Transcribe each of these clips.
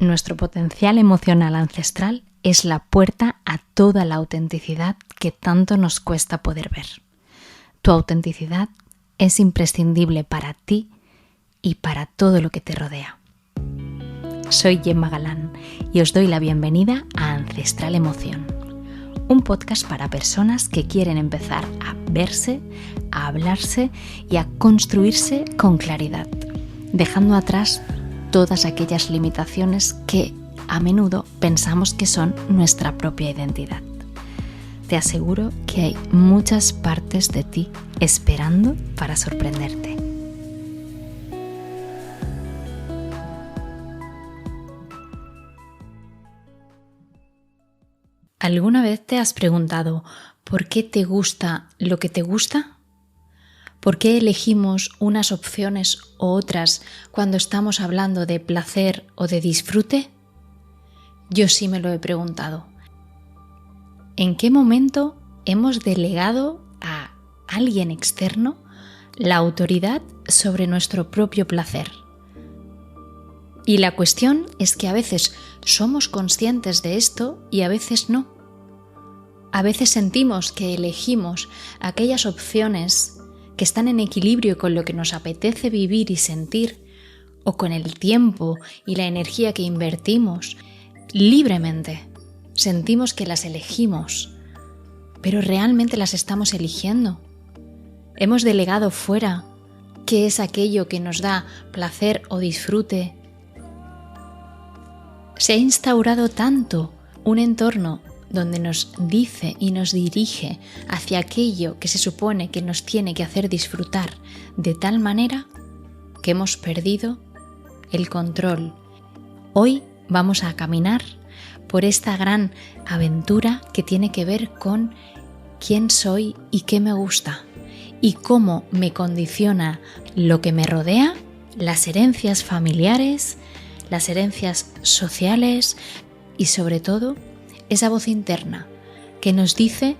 Nuestro potencial emocional ancestral es la puerta a toda la autenticidad que tanto nos cuesta poder ver. Tu autenticidad es imprescindible para ti y para todo lo que te rodea. Soy Gemma Galán y os doy la bienvenida a Ancestral Emoción, un podcast para personas que quieren empezar a verse, a hablarse y a construirse con claridad, dejando atrás todas aquellas limitaciones que a menudo pensamos que son nuestra propia identidad. Te aseguro que hay muchas partes de ti esperando para sorprenderte. ¿Alguna vez te has preguntado por qué te gusta lo que te gusta? ¿Por qué elegimos unas opciones u otras cuando estamos hablando de placer o de disfrute? Yo sí me lo he preguntado. ¿En qué momento hemos delegado a alguien externo la autoridad sobre nuestro propio placer? Y la cuestión es que a veces somos conscientes de esto y a veces no. A veces sentimos que elegimos aquellas opciones que están en equilibrio con lo que nos apetece vivir y sentir, o con el tiempo y la energía que invertimos libremente. Sentimos que las elegimos, pero realmente las estamos eligiendo. Hemos delegado fuera qué es aquello que nos da placer o disfrute. Se ha instaurado tanto un entorno donde nos dice y nos dirige hacia aquello que se supone que nos tiene que hacer disfrutar de tal manera que hemos perdido el control. Hoy vamos a caminar por esta gran aventura que tiene que ver con quién soy y qué me gusta y cómo me condiciona lo que me rodea, las herencias familiares, las herencias sociales y sobre todo esa voz interna que nos dice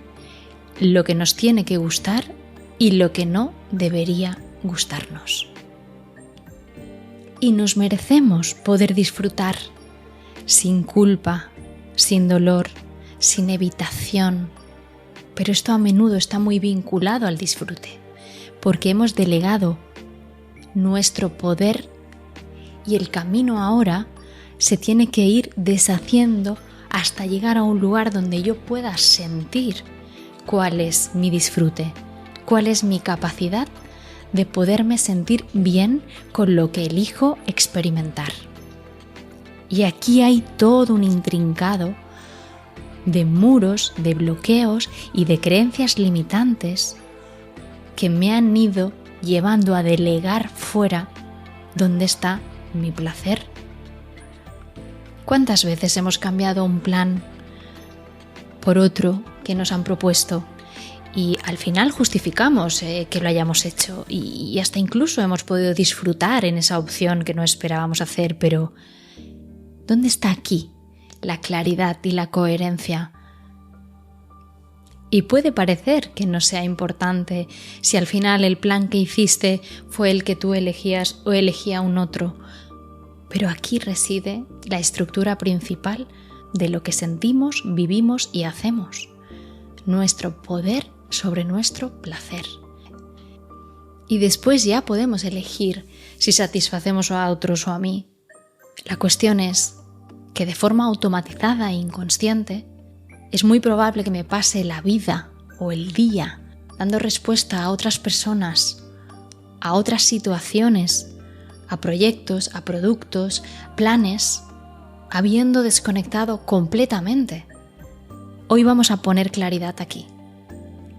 lo que nos tiene que gustar y lo que no debería gustarnos. Y nos merecemos poder disfrutar sin culpa, sin dolor, sin evitación. Pero esto a menudo está muy vinculado al disfrute, porque hemos delegado nuestro poder y el camino ahora se tiene que ir deshaciendo hasta llegar a un lugar donde yo pueda sentir cuál es mi disfrute, cuál es mi capacidad de poderme sentir bien con lo que elijo experimentar. Y aquí hay todo un intrincado de muros, de bloqueos y de creencias limitantes que me han ido llevando a delegar fuera dónde está mi placer. ¿Cuántas veces hemos cambiado un plan por otro que nos han propuesto y al final justificamos que lo hayamos hecho y hasta incluso hemos podido disfrutar en esa opción que no esperábamos hacer? Pero ¿dónde está aquí la claridad y la coherencia? Y puede parecer que no sea importante si al final el plan que hiciste fue el que tú elegías o elegía un otro. Pero aquí reside la estructura principal de lo que sentimos, vivimos y hacemos. Nuestro poder sobre nuestro placer. Y después ya podemos elegir si satisfacemos a otros o a mí. La cuestión es que de forma automatizada e inconsciente es muy probable que me pase la vida o el día dando respuesta a otras personas, a otras situaciones, a proyectos, a productos, planes, habiendo desconectado completamente. Hoy vamos a poner claridad aquí.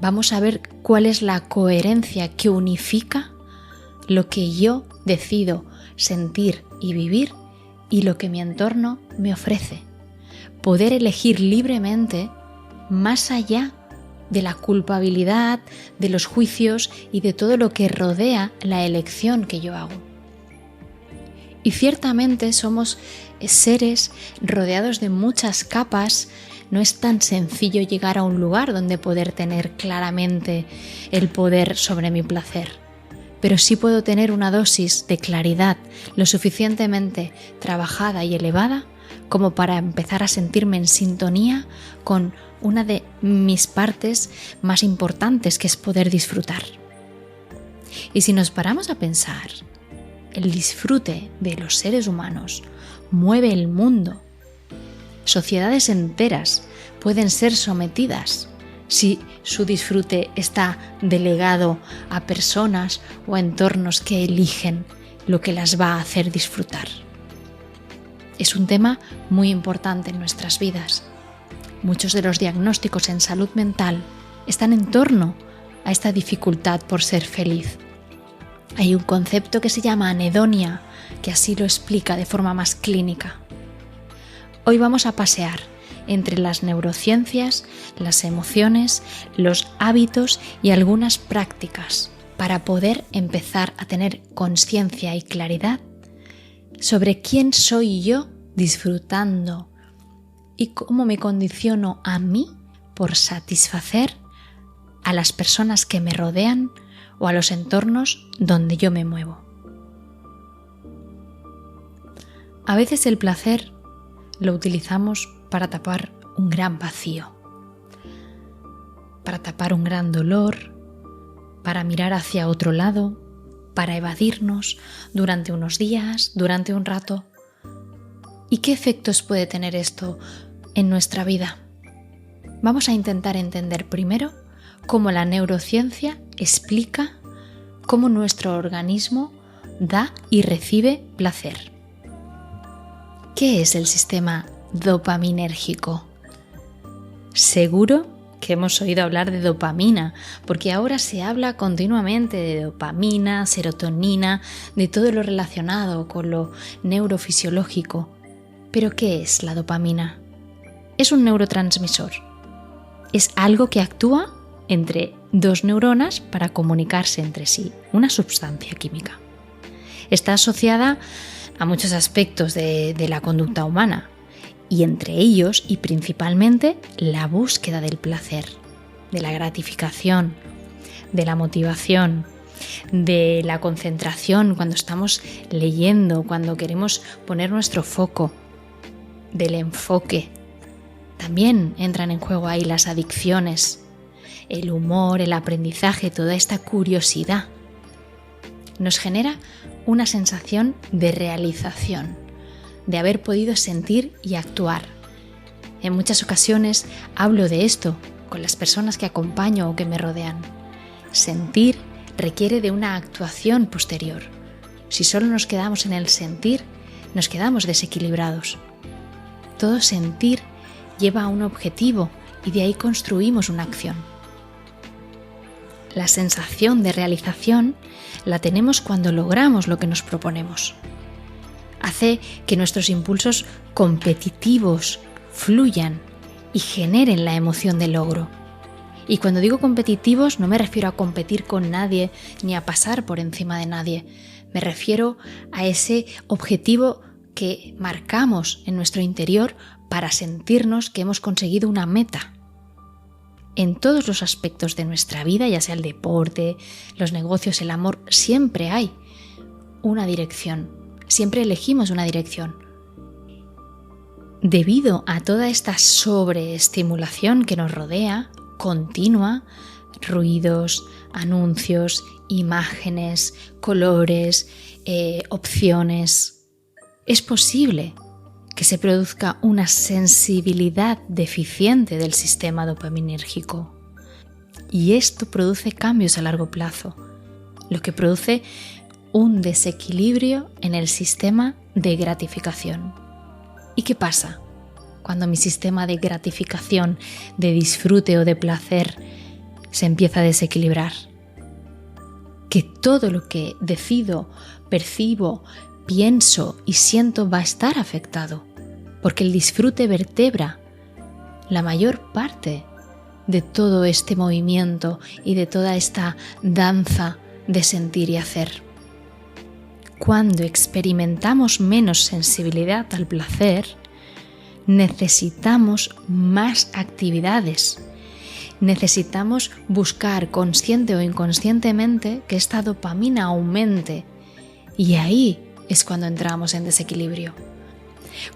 Vamos a ver cuál es la coherencia que unifica lo que yo decido sentir y vivir y lo que mi entorno me ofrece. Poder elegir libremente más allá de la culpabilidad, de los juicios y de todo lo que rodea la elección que yo hago. Y ciertamente somos seres rodeados de muchas capas. No es tan sencillo llegar a un lugar donde poder tener claramente el poder sobre mi placer. pero sí puedo tener una dosis de claridad lo suficientemente trabajada y elevada como para empezar a sentirme en sintonía con una de mis partes más importantes, que es poder disfrutar. Y si nos paramos a pensar, el disfrute de los seres humanos mueve el mundo. Sociedades enteras pueden ser sometidas si su disfrute está delegado a personas o a entornos que eligen lo que las va a hacer disfrutar. Es un tema muy importante en nuestras vidas. Muchos de los diagnósticos en salud mental están en torno a esta dificultad por ser feliz. Hay un concepto que se llama anedonia, que así lo explica de forma más clínica. Hoy vamos a pasear entre las neurociencias, las emociones, los hábitos y algunas prácticas para poder empezar a tener conciencia y claridad sobre quién soy yo disfrutando y cómo me condiciono a mí por satisfacer a las personas que me rodean o a los entornos donde yo me muevo. A veces el placer lo utilizamos para tapar un gran vacío, para tapar un gran dolor, para mirar hacia otro lado, para evadirnos durante unos días, durante un rato. ¿Y qué efectos puede tener esto en nuestra vida? Vamos a intentar entender primero cómo la neurociencia explica cómo nuestro organismo da y recibe placer. ¿Qué es el sistema dopaminérgico? Seguro que hemos oído hablar de dopamina, porque ahora se habla continuamente de dopamina, serotonina, de todo lo relacionado con lo neurofisiológico. ¿Pero qué es la dopamina? Es un neurotransmisor. Es algo que actúa entre dos neuronas para comunicarse entre sí, una sustancia química. Está asociada a muchos aspectos de la conducta humana, y entre ellos y principalmente la búsqueda del placer, de la gratificación, de la motivación, de la concentración cuando estamos leyendo, cuando queremos poner nuestro foco, del enfoque. También entran en juego ahí las adicciones, el humor, el aprendizaje, toda esta curiosidad. Nos genera una sensación de realización, de haber podido sentir y actuar. En muchas ocasiones hablo de esto con las personas que acompaño o que me rodean. Sentir requiere de una actuación posterior. Si solo nos quedamos en el sentir, nos quedamos desequilibrados. Todo sentir lleva a un objetivo y de ahí construimos una acción. La sensación de realización la tenemos cuando logramos lo que nos proponemos. Hace que nuestros impulsos competitivos fluyan y generen la emoción del logro. Y cuando digo competitivos no me refiero a competir con nadie ni a pasar por encima de nadie. Me refiero a ese objetivo que marcamos en nuestro interior para sentirnos que hemos conseguido una meta. En todos los aspectos de nuestra vida, ya sea el deporte, los negocios, el amor, siempre hay una dirección. Siempre elegimos una dirección. Debido a toda esta sobreestimulación que nos rodea, continua, ruidos, anuncios, imágenes, colores, opciones, es posible que se produzca una sensibilidad deficiente del sistema dopaminérgico. Y esto produce cambios a largo plazo, lo que produce un desequilibrio en el sistema de gratificación. ¿Y qué pasa cuando mi sistema de gratificación, de disfrute o de placer se empieza a desequilibrar? Que todo lo que decido, percibo, pienso y siento va a estar afectado, porque el disfrute vertebra la mayor parte de todo este movimiento y de toda esta danza de sentir y hacer. Cuando experimentamos menos sensibilidad al placer, necesitamos más actividades. Necesitamos buscar consciente o inconscientemente que esta dopamina aumente, y ahí es cuando entramos en desequilibrio.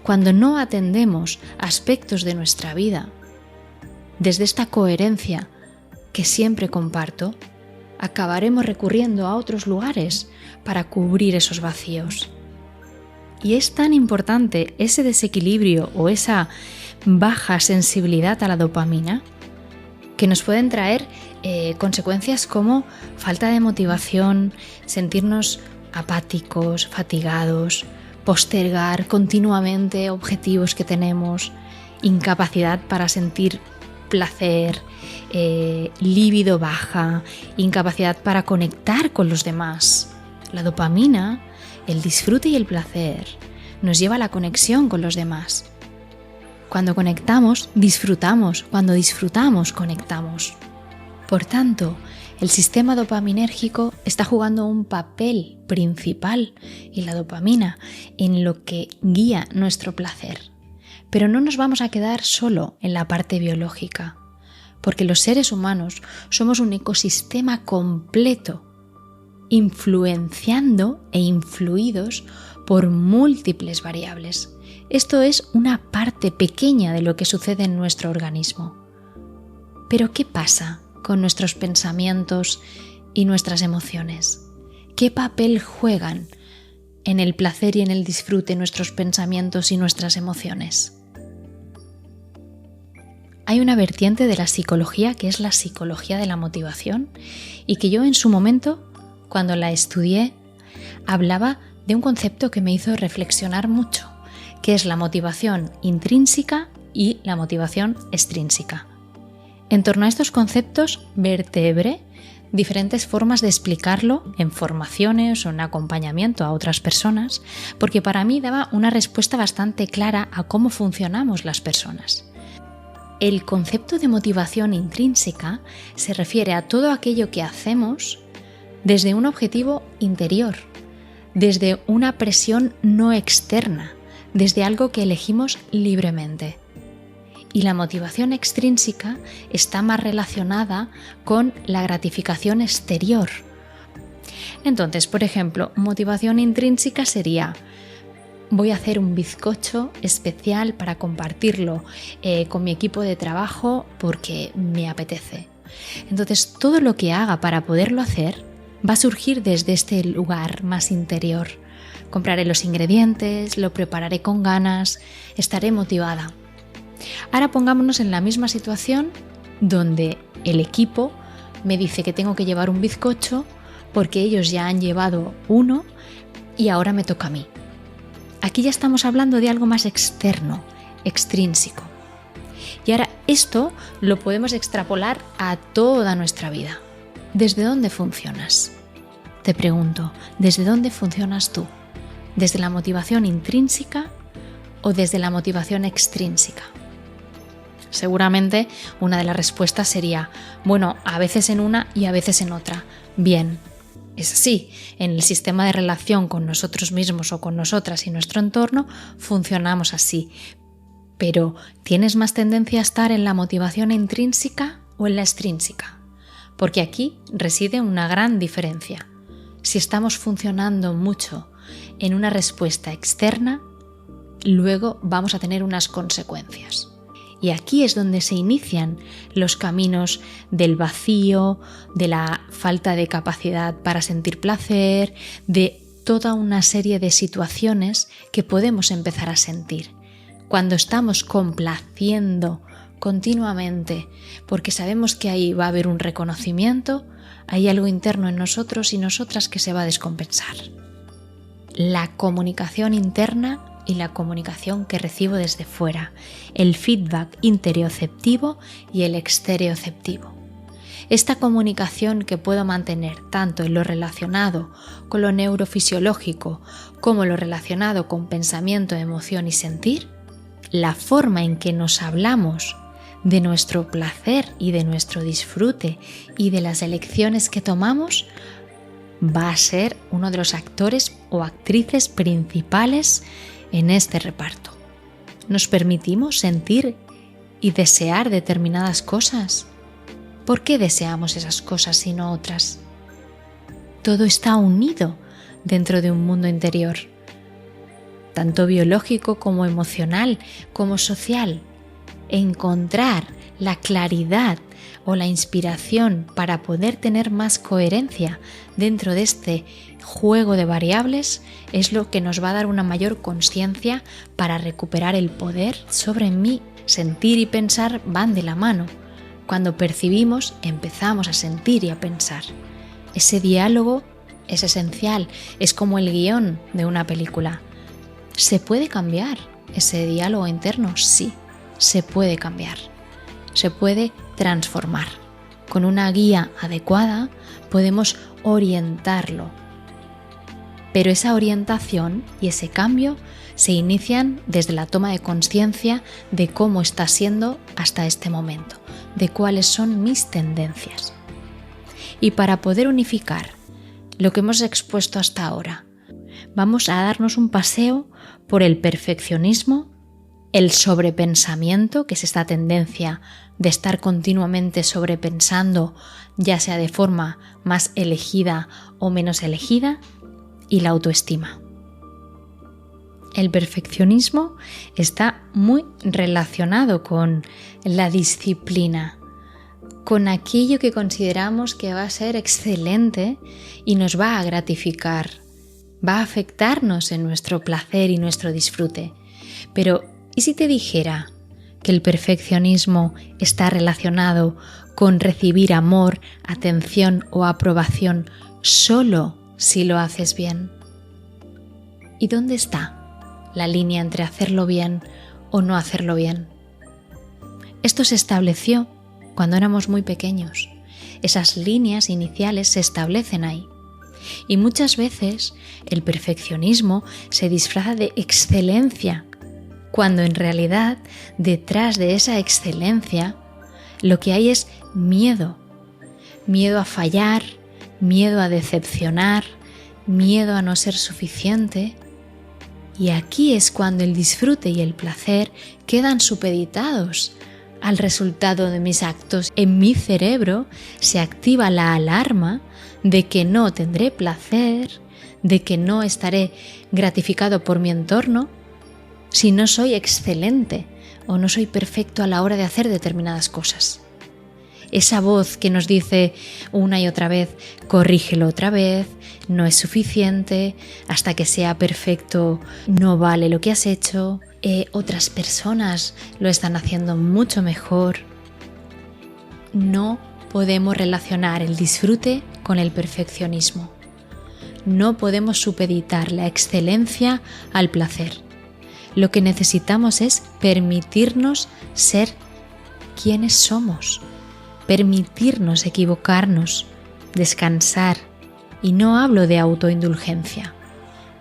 Cuando no atendemos aspectos de nuestra vida desde esta coherencia que siempre comparto, acabaremos recurriendo a otros lugares para cubrir esos vacíos. Y es tan importante ese desequilibrio o esa baja sensibilidad a la dopamina que nos pueden traer consecuencias como falta de motivación, sentirnos apáticos, fatigados, postergar continuamente objetivos que tenemos, incapacidad para sentir placer, libido baja, incapacidad para conectar con los demás. La dopamina, el disfrute y el placer nos lleva a la conexión con los demás. Cuando conectamos, disfrutamos. Cuando disfrutamos, conectamos. Por tanto, el sistema dopaminérgico está jugando un papel principal y la dopamina en lo que guía nuestro placer. Pero no nos vamos a quedar solo en la parte biológica, porque los seres humanos somos un ecosistema completo, influenciando e influidos por múltiples variables. Esto es una parte pequeña de lo que sucede en nuestro organismo. Pero ¿qué pasa con nuestros pensamientos y nuestras emociones? ¿Qué papel juegan en el placer y en el disfrute nuestros pensamientos y nuestras emociones? Hay una vertiente de la psicología que es la psicología de la motivación y que yo en su momento, cuando la estudié, hablaba de un concepto que me hizo reflexionar mucho, que es la motivación intrínseca y la motivación extrínseca. En torno a estos conceptos vertebré diferentes formas de explicarlo en formaciones o en acompañamiento a otras personas, porque para mí daba una respuesta bastante clara a cómo funcionamos las personas. El concepto de motivación intrínseca se refiere a todo aquello que hacemos desde un objetivo interior, desde una presión no externa, desde algo que elegimos libremente. Y la motivación extrínseca está más relacionada con la gratificación exterior. Entonces, por ejemplo, motivación intrínseca sería: voy a hacer un bizcocho especial para compartirlo con mi equipo de trabajo porque me apetece. Entonces, todo lo que haga para poderlo hacer va a surgir desde este lugar más interior. Compraré los ingredientes, lo prepararé con ganas, estaré motivada. Ahora pongámonos en la misma situación donde el equipo me dice que tengo que llevar un bizcocho porque ellos ya han llevado uno y ahora me toca a mí. Aquí ya estamos hablando de algo más externo, extrínseco. Y ahora esto lo podemos extrapolar a toda nuestra vida. ¿Desde dónde funcionas? Te pregunto, ¿desde dónde funcionas tú? ¿Desde la motivación intrínseca o desde la motivación extrínseca? Seguramente una de las respuestas sería, bueno, a veces en una y a veces en otra. Bien, es así. En el sistema de relación con nosotros mismos o con nosotras y nuestro entorno funcionamos así. Pero, ¿tienes más tendencia a estar en la motivación intrínseca o en la extrínseca? Porque aquí reside una gran diferencia. Si estamos funcionando mucho en una respuesta externa, luego vamos a tener unas consecuencias. Y aquí es donde se inician los caminos del vacío, de la falta de capacidad para sentir placer, de toda una serie de situaciones que podemos empezar a sentir. Cuando estamos complaciendo continuamente porque sabemos que ahí va a haber un reconocimiento, hay algo interno en nosotros y nosotras que se va a descompensar. La comunicación interna y la comunicación que recibo desde fuera, el feedback interioceptivo y el exterioceptivo. Esta comunicación que puedo mantener tanto en lo relacionado con lo neurofisiológico como lo relacionado con pensamiento, emoción y sentir, la forma en que nos hablamos de nuestro placer y de nuestro disfrute y de las elecciones que tomamos va a ser uno de los actores o actrices principales en este reparto. ¿Nos permitimos sentir y desear determinadas cosas? ¿Por qué deseamos esas cosas y no otras? Todo está unido dentro de un mundo interior. tanto biológico como emocional, como social. Encontrar la claridad o la inspiración para poder tener más coherencia dentro de este juego de variables es lo que nos va a dar una mayor conciencia para recuperar el poder sobre mí. Sentir y pensar van de la mano. Cuando percibimos, empezamos a sentir y a pensar. Ese diálogo es esencial, es como el guión de una película. ¿Se puede cambiar ese diálogo interno? Sí, se puede cambiar. Se puede transformar. Con una guía adecuada podemos orientarlo. Pero esa orientación y ese cambio se inician desde la toma de conciencia de cómo está siendo hasta este momento, de cuáles son mis tendencias. Y para poder unificar lo que hemos expuesto hasta ahora, vamos a darnos un paseo por el perfeccionismo, el sobrepensamiento, que es esta tendencia de estar continuamente sobrepensando, ya sea de forma más elegida o menos elegida, y la autoestima. El perfeccionismo está muy relacionado con la disciplina, con aquello que consideramos que va a ser excelente y nos va a gratificar, va a afectarnos en nuestro placer y nuestro disfrute. Pero, ¿y si te dijera que el perfeccionismo está relacionado con recibir amor, atención o aprobación solo si lo haces bien? ¿Y dónde está la línea entre hacerlo bien o no hacerlo bien? Esto se estableció cuando éramos muy pequeños. Esas líneas iniciales se establecen ahí. Y muchas veces el perfeccionismo se disfraza de excelencia, cuando en realidad detrás de esa excelencia lo que hay es miedo. Miedo a fallar, miedo a decepcionar, miedo a no ser suficiente. Y aquí es cuando el disfrute y el placer quedan supeditados al resultado de mis actos. En mi cerebro se activa la alarma de que no tendré placer, de que no estaré gratificado por mi entorno si no soy excelente o no soy perfecto a la hora de hacer determinadas cosas. Esa voz que nos dice una y otra vez, corrígelo otra vez, no es suficiente, hasta que sea perfecto no vale lo que has hecho, otras personas lo están haciendo mucho mejor. No podemos relacionar el disfrute con el perfeccionismo. No podemos supeditar la excelencia al placer. Lo que necesitamos es permitirnos ser quienes somos, permitirnos equivocarnos, descansar. Y no hablo de autoindulgencia,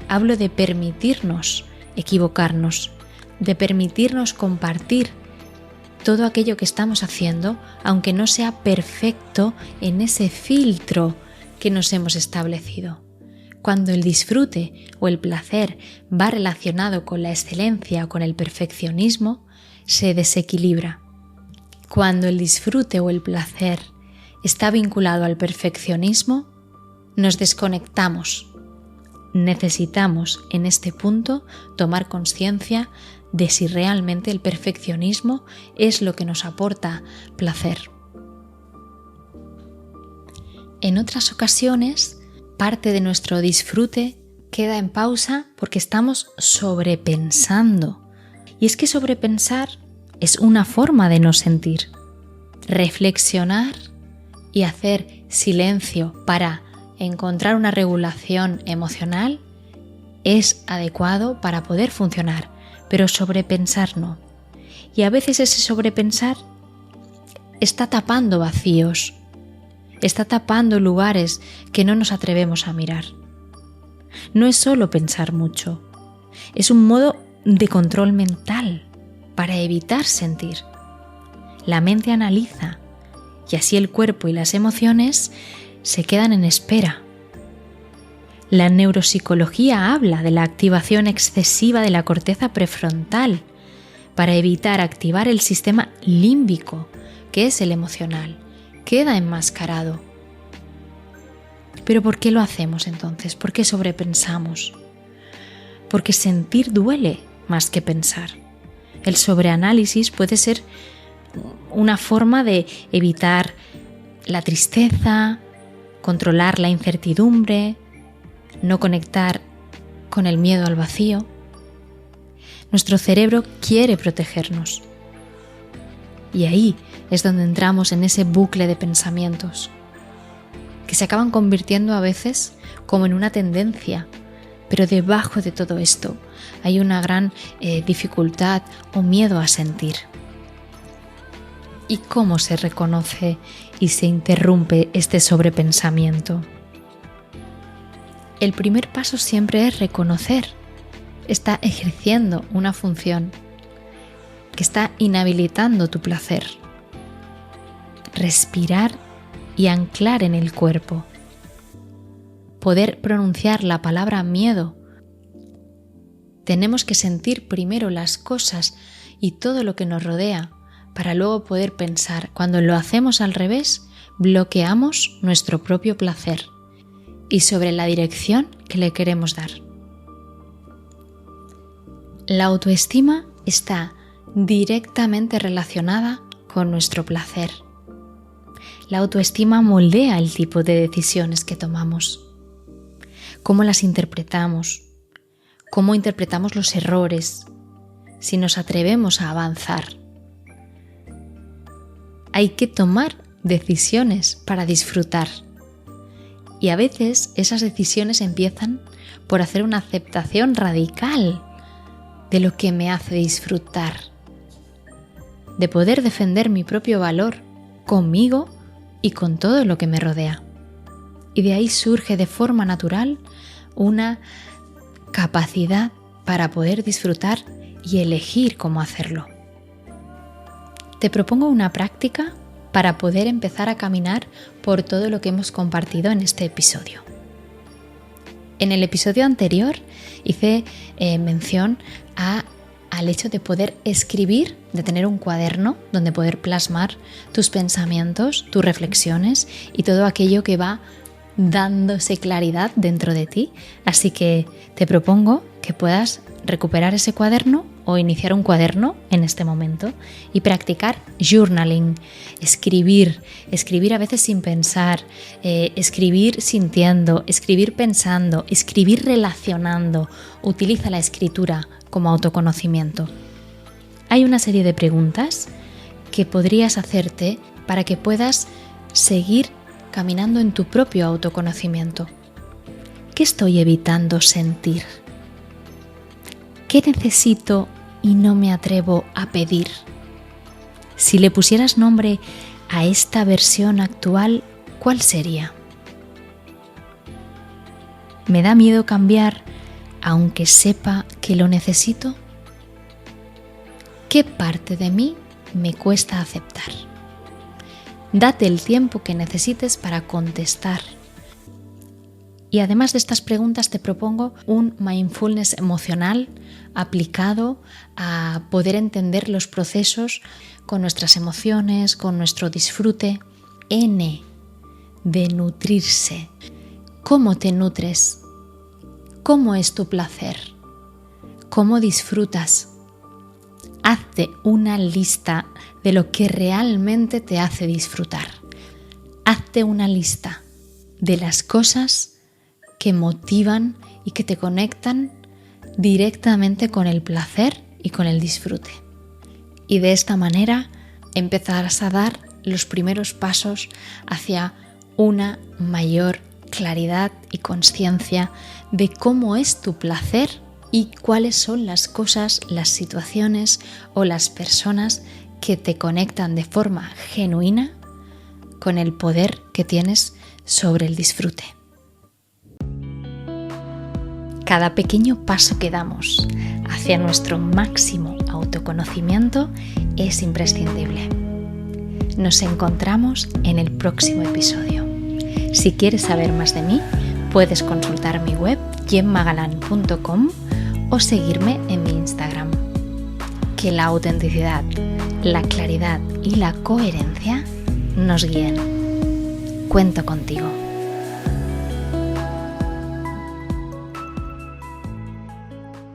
hablo de permitirnos equivocarnos, de permitirnos compartir todo aquello que estamos haciendo, aunque no sea perfecto en ese filtro que nos hemos establecido. Cuando el disfrute o el placer va relacionado con la excelencia o con el perfeccionismo, se desequilibra. Cuando el disfrute o el placer está vinculado al perfeccionismo, nos desconectamos. Necesitamos en este punto tomar conciencia de si realmente el perfeccionismo es lo que nos aporta placer. En otras ocasiones, parte de nuestro disfrute queda en pausa porque estamos sobrepensando. Y es que sobrepensar es una forma de no sentir. Reflexionar y hacer silencio para encontrar una regulación emocional es adecuado para poder funcionar, pero sobrepensar no. Y a veces ese sobrepensar está tapando vacíos, está tapando lugares que no nos atrevemos a mirar. No es solo pensar mucho, es un modo de control mental para evitar sentir. La mente analiza y así el cuerpo y las emociones se quedan en espera. La neuropsicología habla de la activación excesiva de la corteza prefrontal para evitar activar el sistema límbico, que es el emocional. Queda enmascarado. ¿Pero por qué lo hacemos entonces? ¿Por qué sobrepensamos? porque sentir duele más que pensar. El sobreanálisis puede ser una forma de evitar la tristeza, controlar la incertidumbre, no conectar con el miedo al vacío. Nuestro cerebro quiere protegernos. Y ahí es donde entramos en ese bucle de pensamientos, que se acaban convirtiendo a veces como en una tendencia, pero debajo de todo esto hay una gran dificultad o miedo a sentir. ¿Y cómo se reconoce y se interrumpe este sobrepensamiento? El primer paso siempre es reconocer. Está ejerciendo una función que está inhabilitando tu placer. Respirar y anclar en el cuerpo. Poder pronunciar la palabra miedo. Tenemos que sentir primero las cosas y todo lo que nos rodea para luego poder pensar. Cuando lo hacemos al revés, bloqueamos nuestro propio placer y sobre la dirección que le queremos dar. La autoestima está directamente relacionada con nuestro placer. La autoestima moldea el tipo de decisiones que tomamos, cómo las interpretamos, cómo interpretamos los errores, si nos atrevemos a avanzar. Hay que tomar decisiones para disfrutar. Y a veces esas decisiones empiezan por hacer una aceptación radical de lo que me hace disfrutar, de poder defender mi propio valor conmigo y con todo lo que me rodea. Y de ahí surge de forma natural una capacidad para poder disfrutar y elegir cómo hacerlo. Te propongo una práctica para poder empezar a caminar por todo lo que hemos compartido en este episodio. En el episodio anterior hice mención al hecho de poder escribir, de tener un cuaderno donde poder plasmar tus pensamientos, tus reflexiones y todo aquello que va dándose claridad dentro de ti. Así que te propongo que puedas recuperar ese cuaderno o iniciar un cuaderno en este momento y practicar journaling, escribir a veces sin pensar, escribir sintiendo, escribir pensando, escribir relacionando. Utiliza la escritura como autoconocimiento. Hay una serie de preguntas que podrías hacerte para que puedas seguir caminando en tu propio autoconocimiento. ¿Qué estoy evitando sentir? ¿Qué necesito y no me atrevo a pedir? Si le pusieras nombre a esta versión actual, ¿cuál sería? ¿Me da miedo cambiar aunque sepa que lo necesito? ¿Qué parte de mí me cuesta aceptar? Date el tiempo que necesites para contestar. Y además de estas preguntas te propongo un mindfulness emocional aplicado a poder entender los procesos con nuestras emociones, con nuestro disfrute. N, de nutrirse. ¿Cómo te nutres? ¿Cómo es tu placer? ¿Cómo disfrutas? Hazte una lista de lo que realmente te hace disfrutar. Hazte una lista de las cosas que motivan y que te conectan directamente con el placer y con el disfrute. Y de esta manera empezarás a dar los primeros pasos hacia una mayor claridad y conciencia de cómo es tu placer y cuáles son las cosas, las situaciones o las personas que te conectan de forma genuina con el poder que tienes sobre el disfrute. Cada pequeño paso que damos hacia nuestro máximo autoconocimiento es imprescindible. Nos encontramos en el próximo episodio. Si quieres saber más de mí, puedes consultar mi web jemmagalan.com o seguirme en mi Instagram. Que la autenticidad, la claridad y la coherencia nos guíen. Cuento contigo.